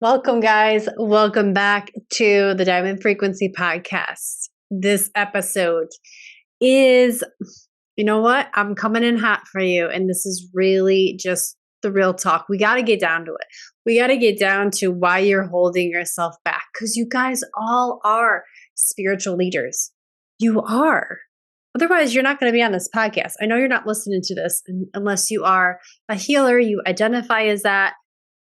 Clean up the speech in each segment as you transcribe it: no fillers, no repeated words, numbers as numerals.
Welcome, guys. Welcome back to the Diamond Frequency Podcast. This episode is, you know what? I'm coming in hot for you. And this is really just the real talk. We got to get down to it. We got to get down to why you're holding yourself back, because you guys all are spiritual leaders. You are. Otherwise, you're not going to be on this podcast. I know you're not listening to this unless you are a healer, you identify as that,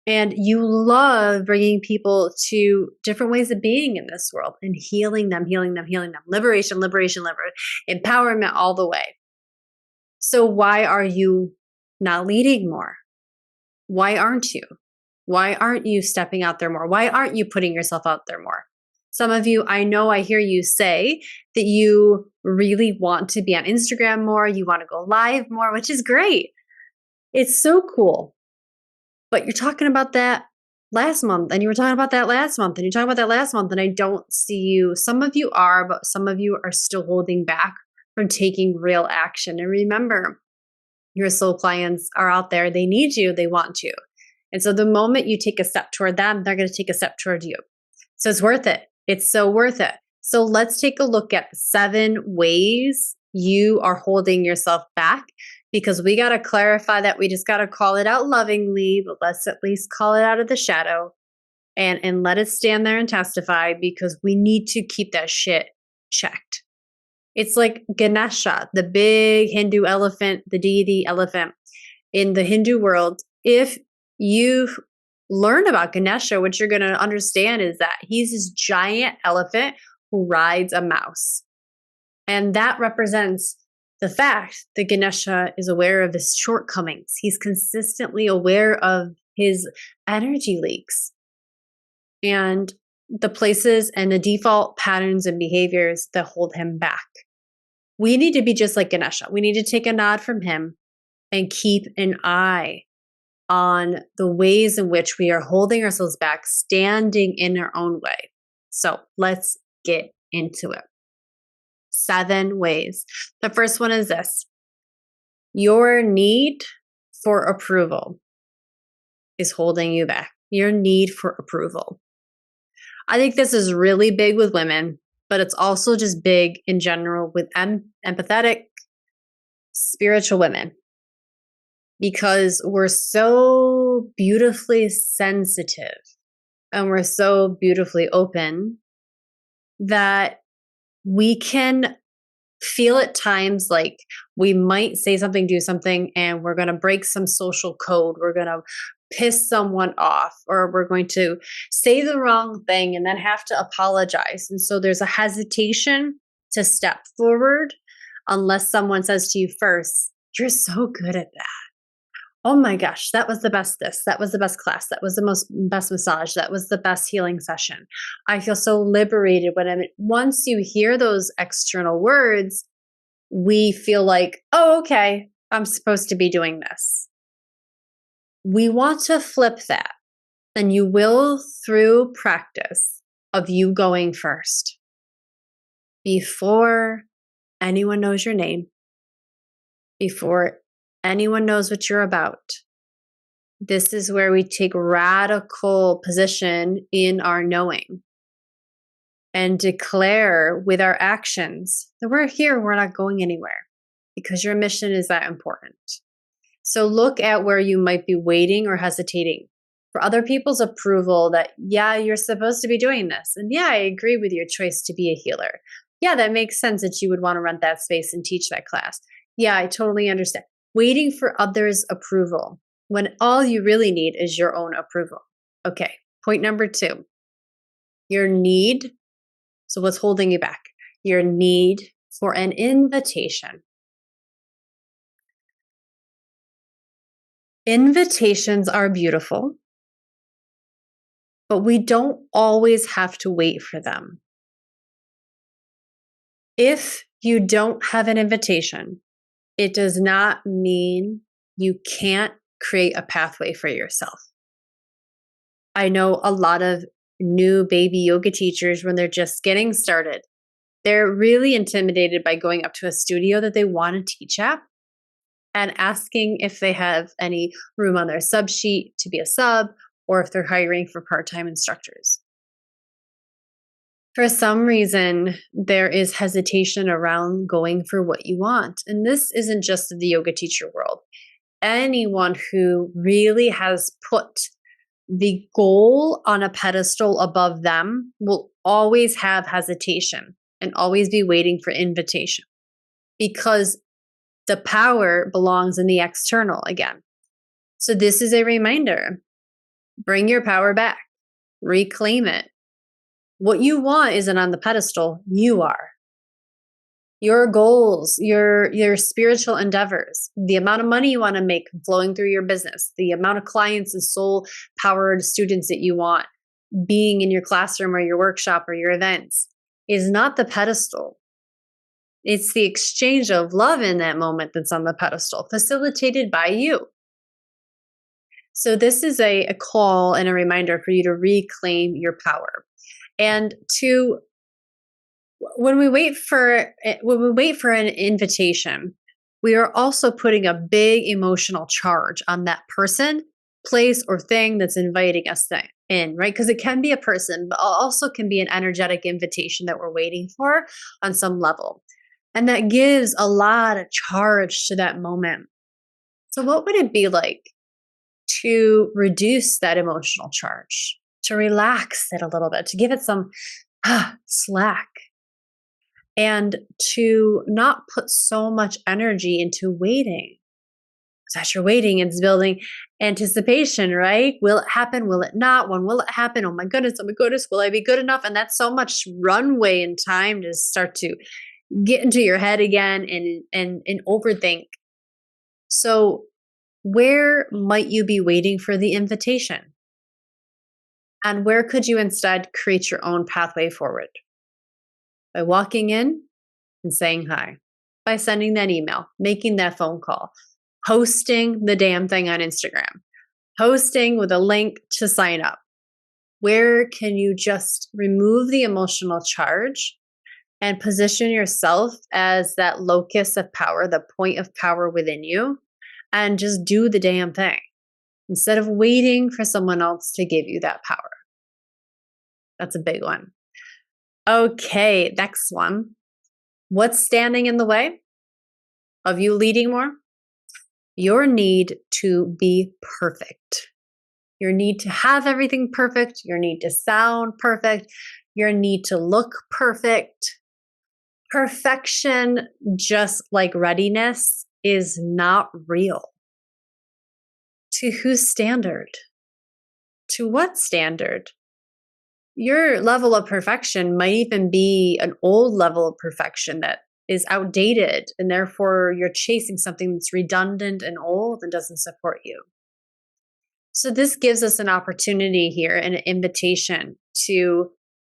and you love bringing people to different ways of being in this world and healing them, liberation, empowerment all the way. So why are you not leading more? Why aren't you? Why aren't you stepping out there more? Why aren't you putting yourself out there more? Some of you, I know I hear you say that you really want to be on Instagram more, you want to go live more, which is great. It's so cool. But you're talking about that last month, and you were talking about that last month, and you're talking about that last month, and I don't see you. Some of you are, but some of you are still holding back from taking real action. And remember, your soul clients are out there. They need you. They want you. And so the moment you take a step toward them, they're going to take a step toward you. So it's worth it. It's so worth it. So let's take a look at 7 ways you are holding yourself back, because we got to clarify that. We just got to call it out lovingly, but let's at least call it out of the shadow and let it stand there and testify, because we need to keep that shit checked. It's like Ganesha, the big Hindu elephant, the deity elephant in the Hindu world. If you learn about Ganesha, what you're going to understand is that he's this giant elephant who rides a mouse. And that represents the fact that Ganesha is aware of his shortcomings. He's consistently aware of his energy leaks and the places and the default patterns and behaviors that hold him back. We need to be just like Ganesha. We need to take a nod from him and keep an eye on the ways in which we are holding ourselves back, standing in our own way. So let's get into it. 7 ways. The first one is this: your need for approval is holding you back. Your need for approval. I think this is really big with women, but it's also just big in general with empathetic, spiritual women, because we're so beautifully sensitive and we're so beautifully open that we can feel at times like we might say something, do something, and we're going to break some social code. We're going to piss someone off, or we're going to say the wrong thing and then have to apologize. And so there's a hesitation to step forward unless someone says to you first, "You're so good at that. Oh my gosh, that was the best this. That was the best class. That was the best massage. That was the best healing session. I feel so liberated when once you hear those external words, we feel like, oh, okay, I'm supposed to be doing this. We want to flip that. And you will through practice of you going first. Before anyone knows your name, before anyone knows what you're about. This is where we take radical position in our knowing and declare with our actions that we're here, we're not going anywhere, because your mission is that important. So look at where you might be waiting or hesitating for other people's approval that, yeah, you're supposed to be doing this. And yeah, I agree with your choice to be a healer. Yeah, that makes sense that you would want to rent that space and teach that class. Yeah, I totally understand. Waiting for others' approval when all you really need is your own approval. Okay, point number 2, your need. So what's holding you back? Your need for an invitation. Invitations are beautiful, but we don't always have to wait for them. If you don't have an invitation, it does not mean you can't create a pathway for yourself. I know a lot of new baby yoga teachers, when they're just getting started, they're really intimidated by going up to a studio that they want to teach at and asking if they have any room on their sub sheet to be a sub, or if they're hiring for part-time instructors. For some reason, there is hesitation around going for what you want. And this isn't just the yoga teacher world. Anyone who really has put the goal on a pedestal above them will always have hesitation and always be waiting for invitation, because the power belongs in the external again. So this is a reminder. Bring your power back. Reclaim it. What you want isn't on the pedestal. You are. Your goals, your spiritual endeavors, the amount of money you want to make flowing through your business, the amount of clients and soul-powered students that you want being in your classroom or your workshop or your events is not the pedestal. It's the exchange of love in that moment that's on the pedestal, facilitated by you. So this is a call and a reminder for you to reclaim your power. And to when we wait for an invitation, we are also putting a big emotional charge on that person, place, or thing that's inviting us in, right? Because it can be a person, but also can be an energetic invitation that we're waiting for on some level. And that gives a lot of charge to that moment. So what would it be like to reduce that emotional charge, to relax it a little bit, to give it some slack, and to not put so much energy into waiting? Because as you're waiting, it's building anticipation, right? Will it happen? Will it not? When will it happen? Oh my goodness, will I be good enough? And that's so much runway and time to start to get into your head again and overthink. So where might you be waiting for the invitation? And where could you instead create your own pathway forward? By walking in and saying hi, by sending that email, making that phone call, posting the damn thing on Instagram, posting with a link to sign up. Where can you just remove the emotional charge and position yourself as that locus of power, the point of power within you, and just do the damn thing instead of waiting for someone else to give you that power? That's a big one. Okay, next one. What's standing in the way of you leading more? Your need to be perfect. Your need to have everything perfect. Your need to sound perfect. Your need to look perfect. Perfection, just like readiness, is not real. To whose standard? To what standard? Your level of perfection might even be an old level of perfection that is outdated, and therefore you're chasing something that's redundant and old and doesn't support you. So this gives us an opportunity here and an invitation to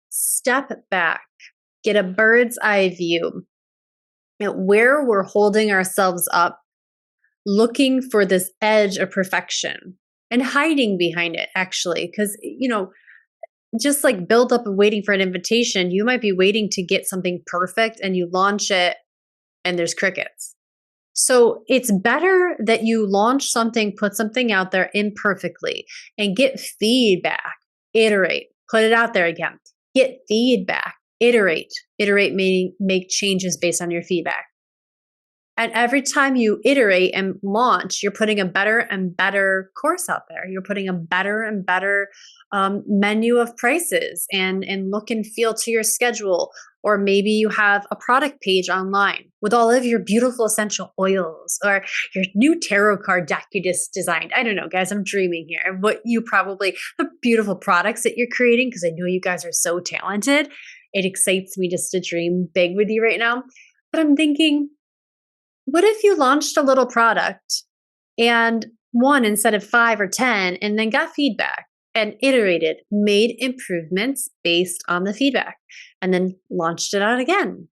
step back, get a bird's eye view at where we're holding ourselves up, looking for this edge of perfection and hiding behind it, actually, because, just like build up and waiting for an invitation, you might be waiting to get something perfect and you launch it and there's crickets. So it's better that you launch something, put something out there imperfectly and get feedback, iterate, put it out there again, get feedback, iterate, meaning make changes based on your feedback. And every time you iterate and launch, you're putting a better and better course out there. You're putting a better and better menu of prices and look and feel to your schedule. Or maybe you have a product page online with all of your beautiful essential oils or your new tarot card deck you just designed. I don't know, guys, I'm dreaming here. What the beautiful products that you're creating, because I know you guys are so talented. It excites me just to dream big with you right now. But I'm thinking, what if you launched a little product and one instead of 5 or 10 and then got feedback and iterated, made improvements based on the feedback, and then launched it out again?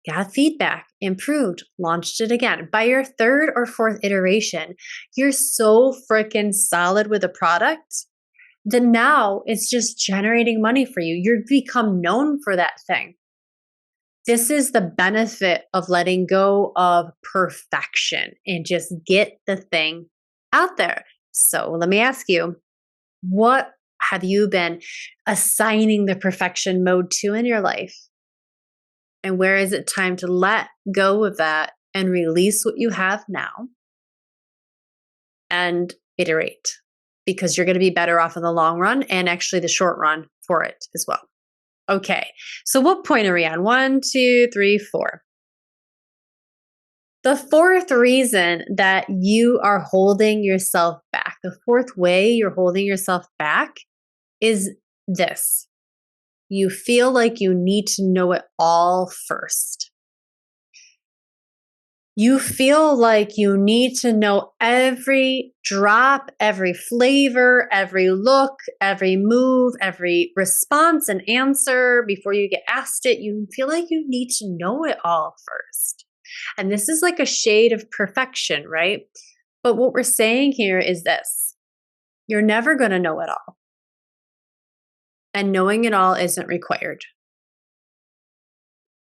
Got feedback, improved, launched it again. By your 3rd or 4th iteration, you're so freaking solid with a product that now it's just generating money for you. You've become known for that thing. This is the benefit of letting go of perfection and just get the thing out there. So let me ask you, What have you been assigning the perfection mode to in your life? And where is it time to let go of that and release what you have now and iterate? Because you're going to be better off in the long run and actually the short run for it as well. Okay, so what point are we on? 1, 2, 3, 4. The fourth reason that you are holding yourself back, the fourth way you're holding yourself back is this. You feel like you need to know it all first. You feel like you need to know every drop, every flavor, every look, every move, every response and answer before you get asked it. You feel like you need to know it all first. And this is like a shade of perfection, right? But what we're saying here is this: you're never going to know it all. And knowing it all isn't required.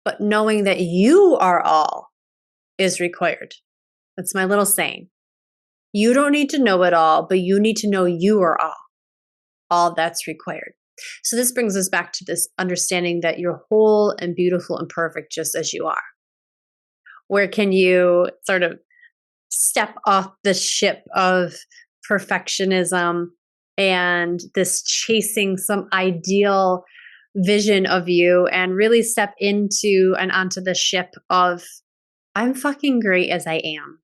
But knowing that you are all is required. That's my little saying. You don't need to know it all, but you need to know you are all. All that's required. So this brings us back to this understanding that you're whole and beautiful and perfect just as you are. Where can you sort of step off the ship of perfectionism and this chasing some ideal vision of you and really step into and onto the ship of, I'm fucking great as I am.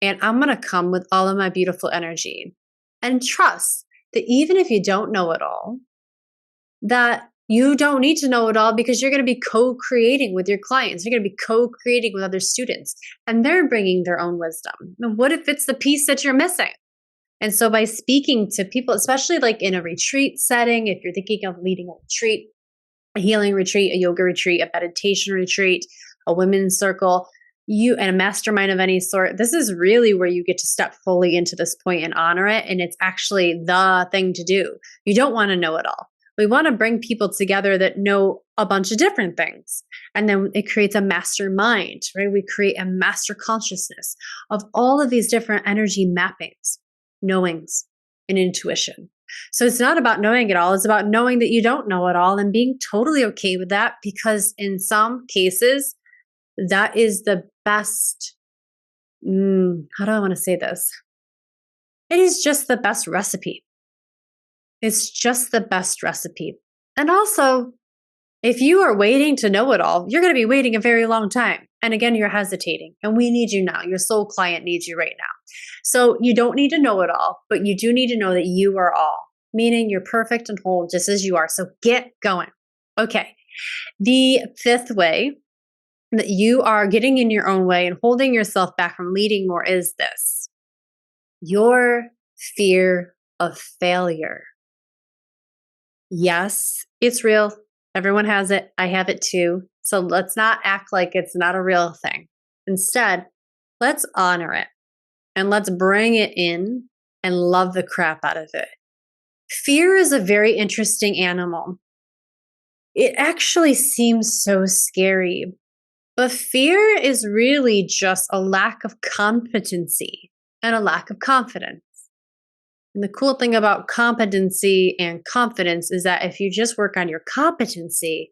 And I'm going to come with all of my beautiful energy and trust that even if you don't know it all, that you don't need to know it all because you're going to be co-creating with your clients. You're going to be co-creating with other students and they're bringing their own wisdom. And what if it's the piece that you're missing? And so by speaking to people, especially like in a retreat setting, if you're thinking of leading a retreat, a healing retreat, a yoga retreat, a meditation retreat, a women's circle, you and a mastermind of any sort, this is really where you get to step fully into this point and honor it. And it's actually the thing to do. You don't want to know it all. We want to bring people together that know a bunch of different things. And then it creates a mastermind, right? We create a master consciousness of all of these different energy mappings, knowings, and intuition. So it's not about knowing it all. It's about knowing that you don't know it all and being totally okay with that, because in some cases, that is the best. How do I want to say this? It is just the best recipe. It's just the best recipe. And also, if you are waiting to know it all, you're going to be waiting a very long time. And again, you're hesitating. And we need you now. Your soul client needs you right now. So you don't need to know it all, but you do need to know that you are all, meaning you're perfect and whole just as you are. So get going. Okay. The fifth way that you are getting in your own way and holding yourself back from leading more is this: your fear of failure. Yes, it's real. Everyone has it. I have it too. So let's not act like it's not a real thing. Instead, let's honor it and let's bring it in and love the crap out of it. Fear is a very interesting animal. It actually seems so scary, but fear is really just a lack of competency and a lack of confidence. And the cool thing about competency and confidence is that if you just work on your competency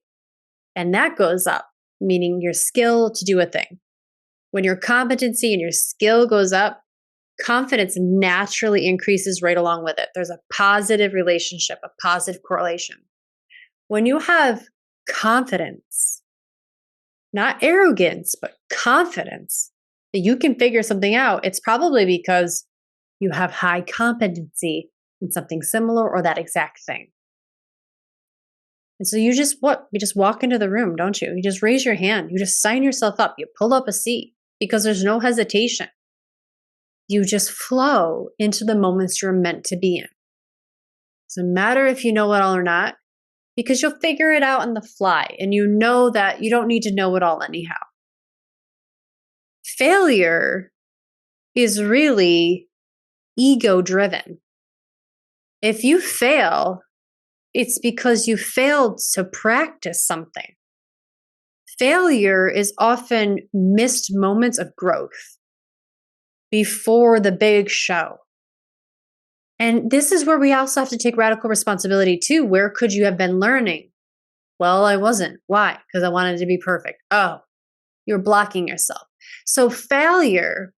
and that goes up, meaning your skill to do a thing, when your competency and your skill goes up, confidence naturally increases right along with it. There's a positive relationship, a positive correlation. When you have confidence, not arrogance, but confidence that you can figure something out, it's probably because you have high competency in something similar or that exact thing. And so you just walk into the room, don't you? You just raise your hand. You just sign yourself up. You pull up a seat because there's no hesitation. You just flow into the moments you're meant to be in. It doesn't matter if you know it all or not, because you'll figure it out on the fly and you know that you don't need to know it all anyhow. Failure is really ego-driven. If you fail, it's because you failed to practice something. Failure is often missed moments of growth before the big show. And this is where we also have to take radical responsibility too. Where could you have been learning? Well, I wasn't. Why? Because I wanted to be perfect. Oh, you're blocking yourself. So failure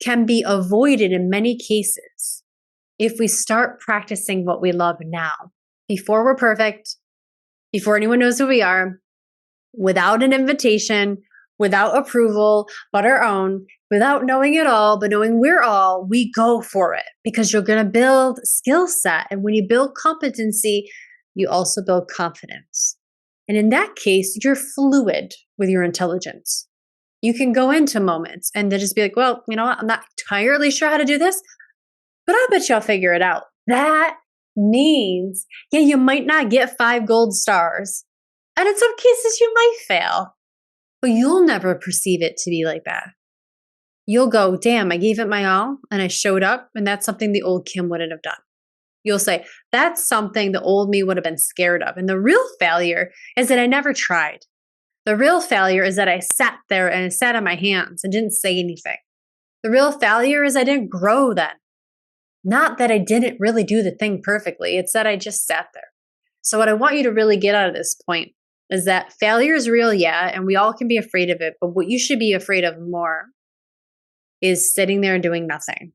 can be avoided in many cases if we start practicing what we love now, before we're perfect, before anyone knows who we are, without an invitation, without approval, but our own, without knowing it all, but knowing we're all, we go for it because you're going to build skill set. And when you build competency, you also build confidence. And in that case, you're fluid with your intelligence. You can go into moments and then just be like, well, you know what? I'm not entirely sure how to do this, but I bet you I'll figure it out. That means, yeah, you might not get 5 gold stars. And in some cases, you might fail, but you'll never perceive it to be like that. You'll go, damn, I gave it my all and I showed up, and that's something the old Kim wouldn't have done. You'll say, that's something the old me would have been scared of. And the real failure is that I never tried. The real failure is that I sat there and I sat on my hands and didn't say anything. The real failure is I didn't grow then. Not that I didn't really do the thing perfectly, it's that I just sat there. So what I want you to really get out of this point is that failure is real, yeah, and we all can be afraid of it, but what you should be afraid of more is sitting there and doing nothing.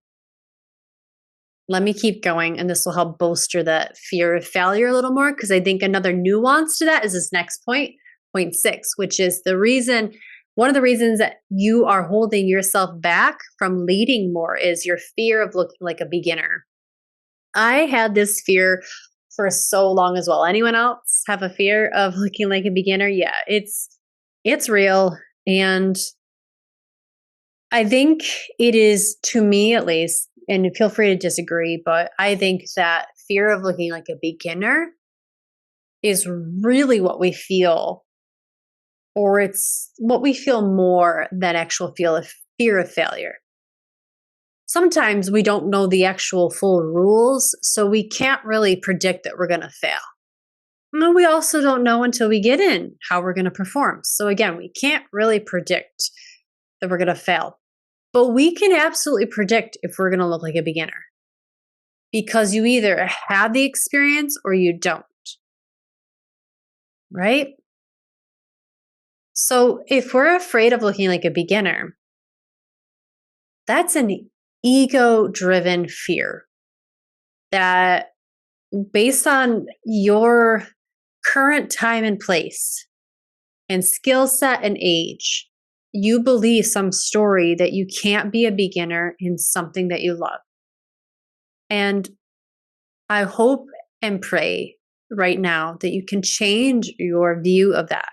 Let me keep going, and this will help bolster that fear of failure a little more, because I think another nuance to that is this next point, point 6, which is one of the reasons that you are holding yourself back from leading more is your fear of looking like a beginner. I had this fear for so long as well. Anyone else have a fear of looking like a beginner? Yeah, it's real. And I think it is, to me at least, and feel free to disagree, but I think that fear of looking like a beginner is really what we feel, or it's what we feel more than actual fear of failure. Sometimes we don't know the actual full rules, so we can't really predict that we're going to fail. No, we also don't know until we get in how we're going to perform. So again, we can't really predict that we're going to fail, but we can absolutely predict if we're going to look like a beginner, because you either have the experience or you don't, right? So if we're afraid of looking like a beginner, that's an ego-driven fear that, based on your current time and place and skill set and age, you believe some story that you can't be a beginner in something that you love. And I hope and pray right now that you can change your view of that,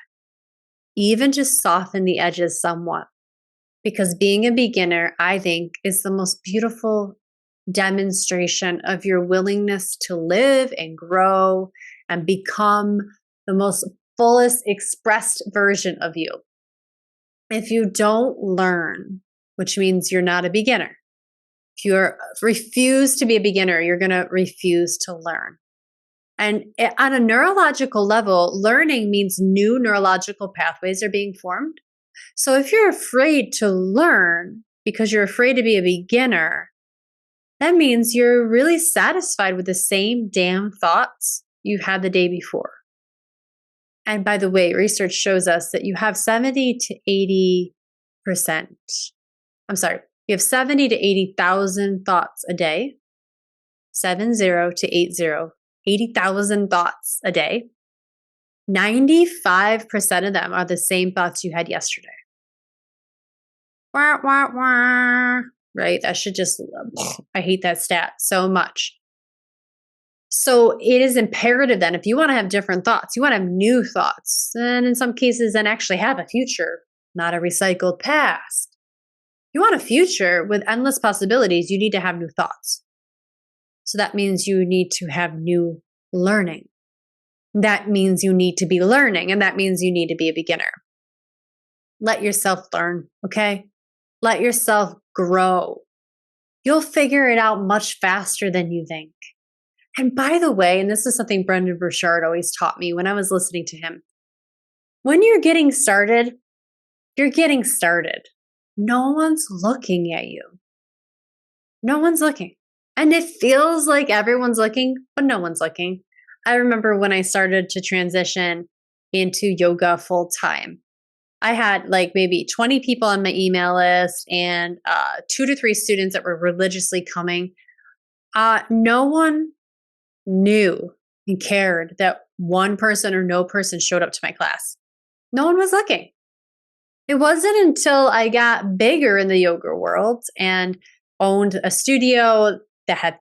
even just soften the edges somewhat. Because being a beginner, I think, is the most beautiful demonstration of your willingness to live and grow and become the most fullest expressed version of you. If you don't learn, which means you're not a beginner, if you refuse to be a beginner, you're going to refuse to learn. And on a neurological level, learning means new neurological pathways are being formed. So if you're afraid to learn because you're afraid to be a beginner, that means you're really satisfied with the same damn thoughts you had the day before. And by the way, research shows us that you have 70 to 80%. You have 70 to 80,000 thoughts a day. 70 to 80,000 thoughts a day. 95% of them are the same thoughts you had yesterday. Wah, wah, wah. Right? I hate that stat so much. So it is imperative then, if you want to have different thoughts, you want to have new thoughts, and in some cases then actually have a future, not a recycled past. You want a future with endless possibilities, you need to have new thoughts. So that means you need to have new learning. That means you need to be learning, and that means you need to be a beginner. Let yourself learn, okay? Let yourself grow. You'll figure it out much faster than you think. And by the way, and this is something Brendon Burchard always taught me when I was listening to him, when you're getting started, you're getting started. No one's looking at you. No one's looking. And it feels like everyone's looking, but no one's looking. I remember when I started to transition into yoga full time. I had like maybe 20 people on my email list and 2 to 3 students that were religiously coming. No one knew and cared that one person or no person showed up to my class. No one was looking. It wasn't until I got bigger in the yoga world and owned a studio that had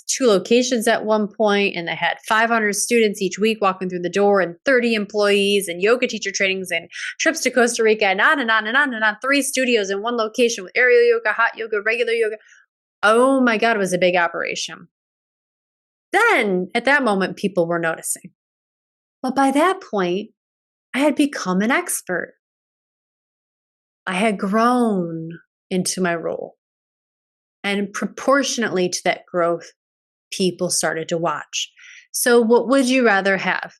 2 locations at one point, and they had 500 students each week walking through the door, and 30 employees, and yoga teacher trainings, and trips to Costa Rica, and on and on and on and on. 3 studios in one location with aerial yoga, hot yoga, regular yoga. Oh my God, it was a big operation. Then at that moment, people were noticing. But by that point, I had become an expert. I had grown into my role. And proportionately to that growth, people started to watch. So, what would you rather have?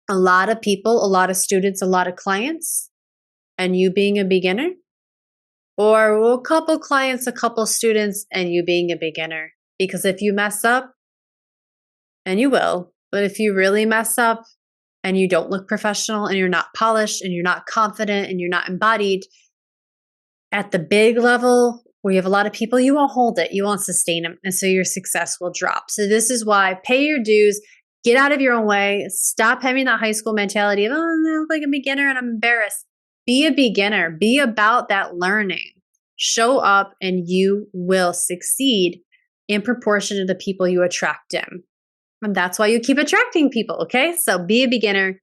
A lot of people, a lot of students, a lot of clients, and you being a beginner? Or a couple clients, a couple students, and you being a beginner? Because if you mess up, and you will, but if you really mess up and you don't look professional and you're not polished and you're not confident and you're not embodied at the big level, where you have a lot of people, you won't hold it, you won't sustain them. And so your success will drop. So this is why pay your dues, get out of your own way, stop having that high school mentality of, oh, I look like a beginner and I'm embarrassed. Be a beginner, be about that learning. Show up and you will succeed in proportion to the people you attract in. And that's why you keep attracting people, okay? So be a beginner,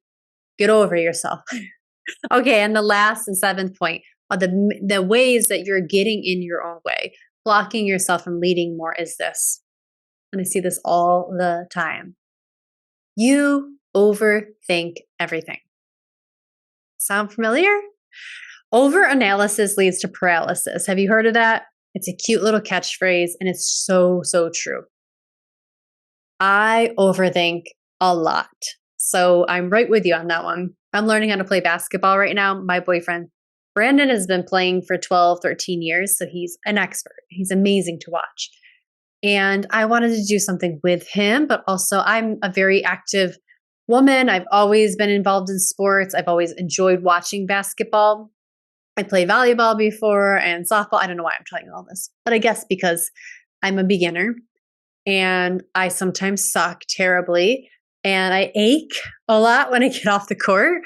get over yourself. Okay, and the last and 7th point are the ways that you're getting in your own way, blocking yourself from leading more is this. And I see this all the time. You overthink everything. Sound familiar? Overanalysis leads to paralysis. Have you heard of that? It's a cute little catchphrase, and it's so, so true. I overthink a lot. So I'm right with you on that one. I'm learning how to play basketball right now. My boyfriend, Brandon, has been playing for 12, 13 years. So he's an expert. He's amazing to watch. And I wanted to do something with him, but also I'm a very active woman. I've always been involved in sports. I've always enjoyed watching basketball. I played volleyball before and softball. I don't know why I'm telling you all this, but I guess because I'm a beginner and I sometimes suck terribly and I ache a lot when I get off the court.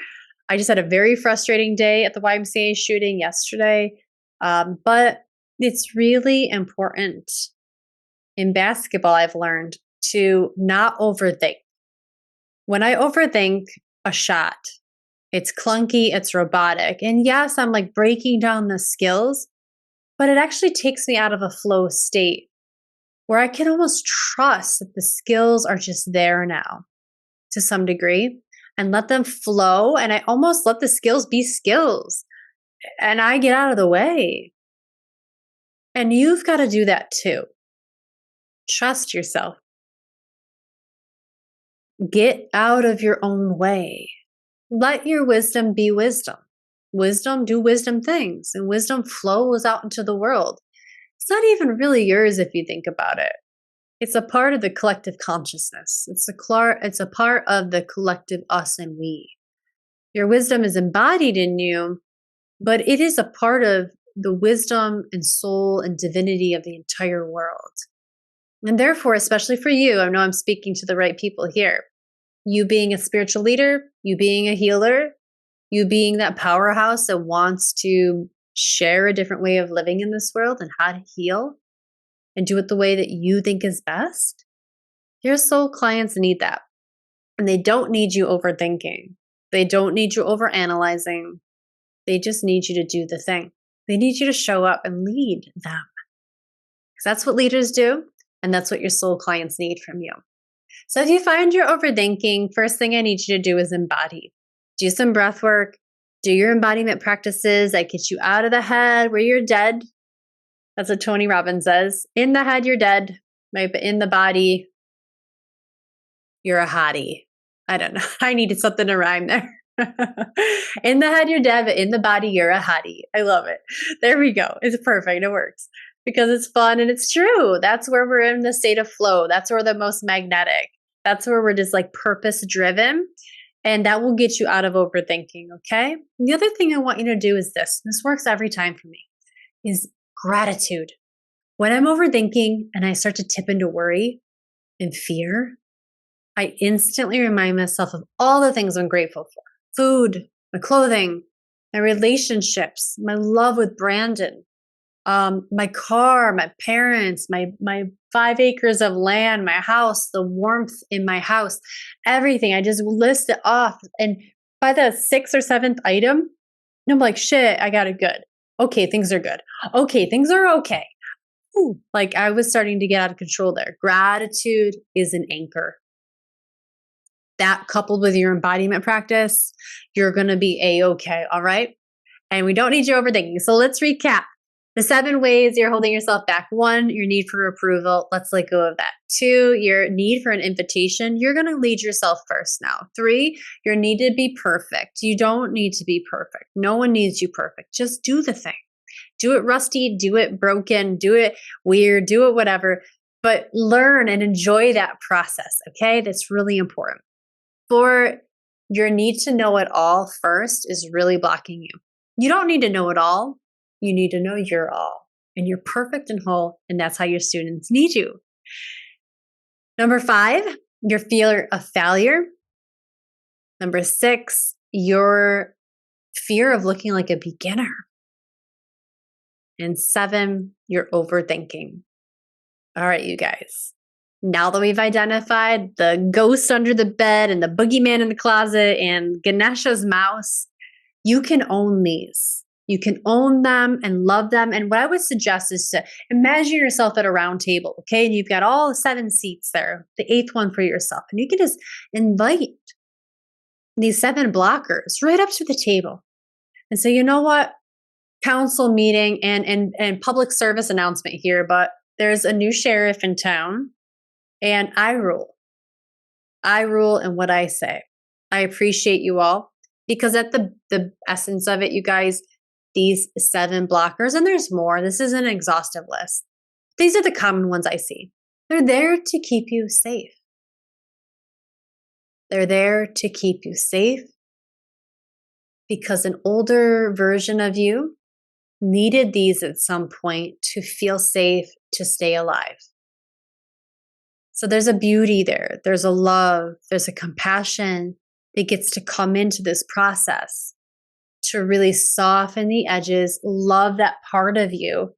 I just had a very frustrating day at the YMCA shooting yesterday. But it's really important in basketball, I've learned to not overthink. When I overthink a shot, it's clunky, it's robotic. And yes, I'm like breaking down the skills, but it actually takes me out of a flow state where I can almost trust that the skills are just there now to some degree and let them flow. And I almost let the skills be skills and I get out of the way. And you've got to do that too. Trust yourself. Get out of your own way. Let your wisdom be wisdom. Wisdom, do wisdom things, and wisdom flows out into the world. It's not even really yours if you think about it. It's a part of the collective consciousness. It's a part of the collective us and we. Your wisdom is embodied in you, but it is a part of the wisdom and soul and divinity of the entire world. And therefore, especially for you, I know I'm speaking to the right people here. You being a spiritual leader, you being a healer, you being that powerhouse that wants to share a different way of living in this world and how to heal and do it the way that you think is best. Your soul clients need that. And they don't need you overthinking. They don't need you overanalyzing. They just need you to do the thing. They need you to show up and lead them. Because that's what leaders do. And that's what your soul clients need from you. So if you find you're overthinking, first thing I need you to do is embody. Do some breath work. Do your embodiment practices that get you out of the head where you're dead. That's what Tony Robbins says. In the head, you're dead. Right? But in the body, you're a hottie. I don't know. I needed something to rhyme there. In the head, you're dead, but in the body, you're a hottie. I love it. There we go. It's perfect. It works. because it's fun and it's true. That's where we're in the state of flow. That's where we're the most magnetic. That's where we're just like purpose driven. And that will get you out of overthinking. Okay. The other thing I want you to do is this works every time for me, is gratitude. When I'm overthinking and I start to tip into worry and fear, I instantly remind myself of all the things I'm grateful for: food, my clothing, my relationships, my love with Brandon, my car, my parents, my 5 acres of land, my house, the warmth in my house, everything. I just list it off. And by the sixth or seventh item, I'm like, shit, I got it good. Okay, things are good. Okay, things are okay. Ooh, like I was starting to get out of control there. Gratitude is an anchor. That coupled with your embodiment practice, you're going to be A-okay. All right. And we don't need you overthinking. So let's recap. The 7 ways you're holding yourself back. 1, your need for approval. Let's let go of that. 2, your need for an invitation. You're going to lead yourself first now. 3, your need to be perfect. You don't need to be perfect. No one needs you perfect. Just do the thing. Do it rusty, do it broken, do it weird, do it whatever, but learn and enjoy that process. Okay. That's really important. 4, your need to know it all first is really blocking you. You don't need to know it all. You need to know you're all, and you're perfect and whole, and that's how your students need you. Number 5, your fear of failure. Number 6, your fear of looking like a beginner. And 7, your overthinking. All right, you guys. Now that we've identified the ghost under the bed and the boogeyman in the closet and Ganesha's mouse, you can own these. You can own them and love them. And what I would suggest is to imagine yourself at a round table, okay? And you've got all 7 seats there, the 8th one for yourself. And you can just invite these 7 blockers right up to the table and say, you know what? Council meeting and public service announcement here, but there's a new sheriff in town and I rule. I rule in what I say. I appreciate you all because at the essence of it, you guys, these 7 blockers, and there's more, this is an exhaustive list. These are the common ones I see. They're there to keep you safe. They're there to keep you safe because an older version of you needed these at some point to feel safe, to stay alive. So there's a beauty there. There's a love. There's a compassion that gets to come into this process to really soften the edges, love that part of you,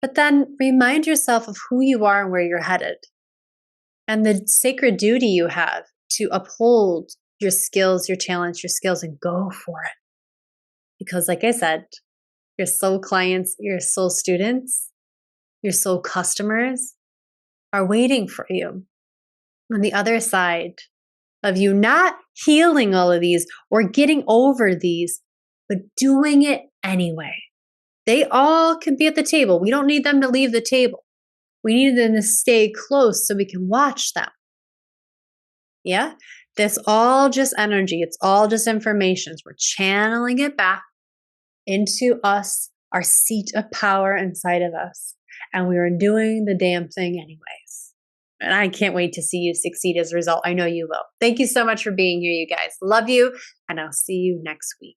but then remind yourself of who you are and where you're headed and the sacred duty you have to uphold your skills, your talents, your skills, and go for it. Because like I said, your soul clients, your soul students, your soul customers are waiting for you on the other side of you not healing all of these or getting over these, but doing it anyway. They all can be at the table. We don't need them to leave the table. We need them to stay close so we can watch them. Yeah? That's all just energy. It's all just information. We're channeling it back into us, our seat of power inside of us. And we are doing the damn thing anyways. And I can't wait to see you succeed as a result. I know you will. Thank you so much for being here, you guys. Love you. And I'll see you next week.